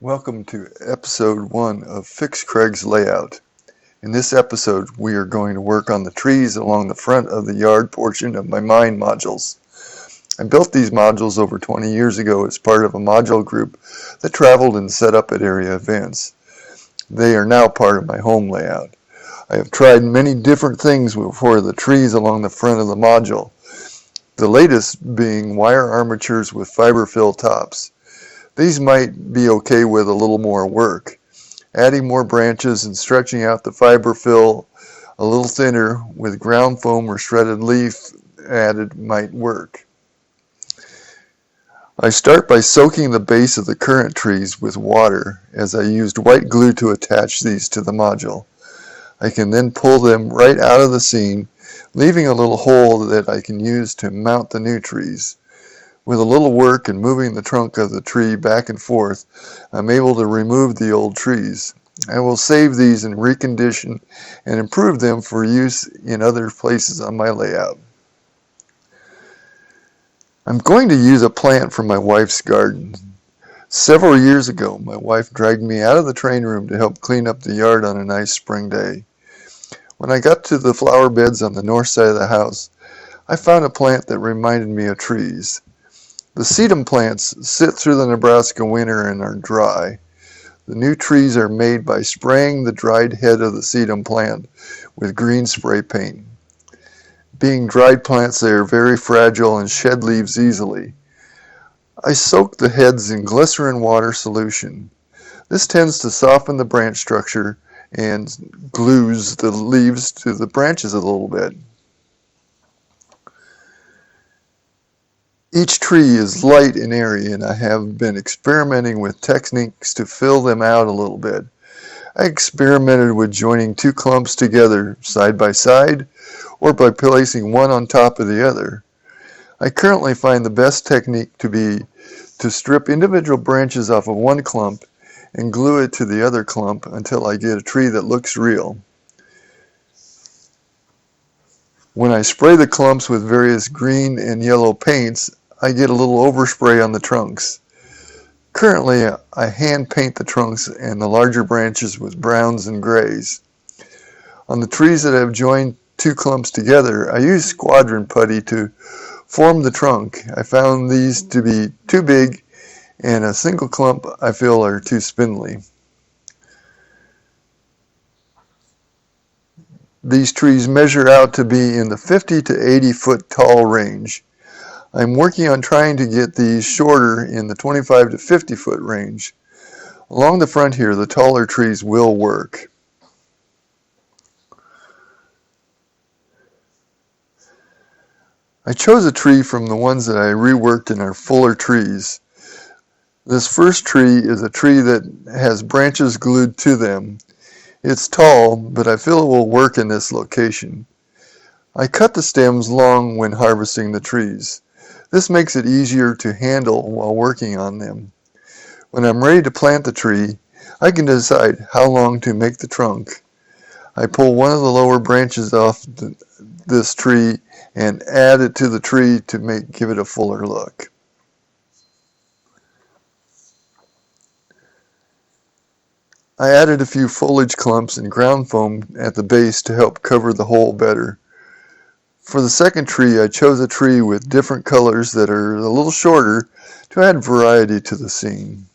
Welcome to episode 1 of Fix Craig's Layout. In this episode, we are going to work on the trees along the front of the yard portion of my Mine modules. I built these modules over 20 years ago as part of a module group that traveled and set up at area events. They are now part of my home layout. I have tried many different things for the trees along the front of the module, the latest being wire armatures with fiber fill tops. These might be okay with a little more work. Adding more branches and stretching out the fiber fill a little thinner with ground foam or shredded leaf added might work. I start by soaking the base of the current trees with water, as I used white glue to attach these to the module. I can then pull them right out of the scene, leaving a little hole that I can use to mount the new trees. With a little work and moving the trunk of the tree back and forth, I'm able to remove the old trees. I will save these and recondition and improve them for use in other places on my layout. I'm going to use a plant from my wife's garden. Several years ago, my wife dragged me out of the train room to help clean up the yard on a nice spring day. When I got to the flower beds on the north side of the house, I found a plant that reminded me of trees. The sedum plants sit through the Nebraska winter and are dry. The new trees are made by spraying the dried head of the sedum plant with green spray paint. Being dried plants, they are very fragile and shed leaves easily. I soak the heads in glycerin water solution. This tends to soften the branch structure and glues the leaves to the branches a little bit. Each tree is light and airy, and I have been experimenting with techniques to fill them out a little bit. I experimented with joining two clumps together side by side, or by placing one on top of the other. I currently find the best technique to be to strip individual branches off of one clump and glue it to the other clump until I get a tree that looks real. When I spray the clumps with various green and yellow paints, I get a little overspray on the trunks. Currently, I hand paint the trunks and the larger branches with browns and grays. On the trees that have joined two clumps together, I use squadron putty to form the trunk. I found these to be too big, and a single clump I feel are too spindly. These trees measure out to be in the 50 to 80 foot tall range. I'm working on trying to get these shorter in the 25 to 50 foot range. Along the front here, the taller trees will work. I chose a tree from the ones that I reworked and are fuller trees. This first tree is a tree that has branches glued to them. It's tall, but I feel it will work in this location. I cut the stems long when harvesting the trees. This makes it easier to handle while working on them. When I'm ready to plant the tree, I can decide how long to make the trunk. I pull one of the lower branches off this tree and add it to the tree to give it a fuller look. I added a few foliage clumps and ground foam at the base to help cover the hole better. For the second tree, I chose a tree with different colors that are a little shorter to add variety to the scene.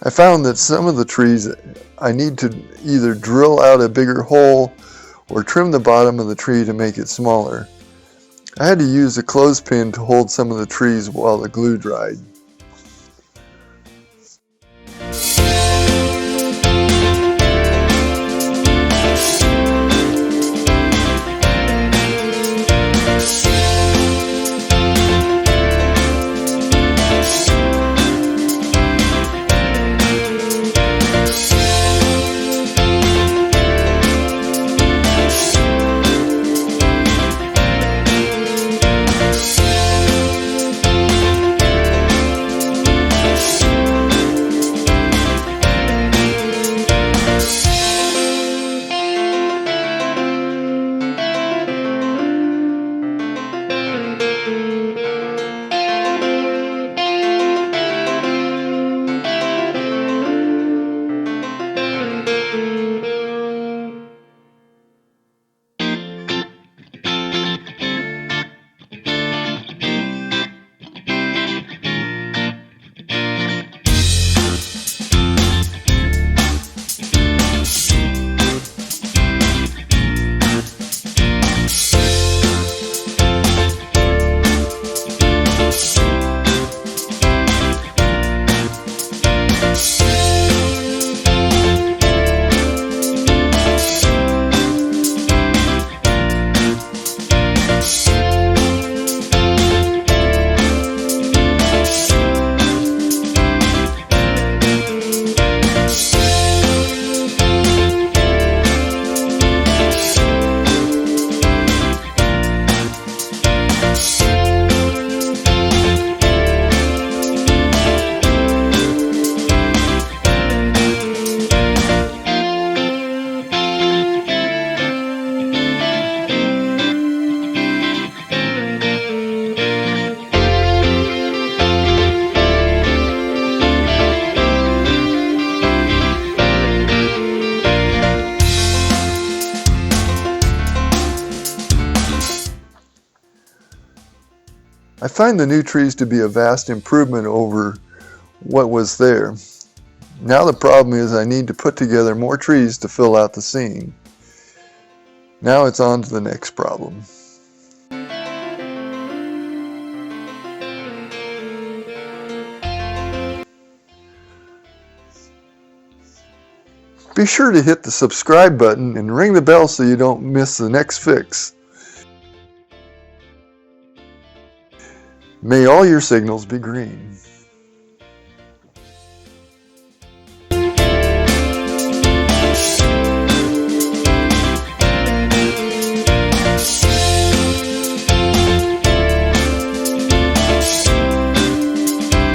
I found that some of the trees I need to either drill out a bigger hole or trim the bottom of the tree to make it smaller. I had to use a clothespin to hold some of the trees while the glue dried. I find the new trees to be a vast improvement over what was there. Now the problem is I need to put together more trees to fill out the scene. Now it's on to the next problem. Be sure to hit the subscribe button and ring the bell so you don't miss the next fix. May all your signals be green.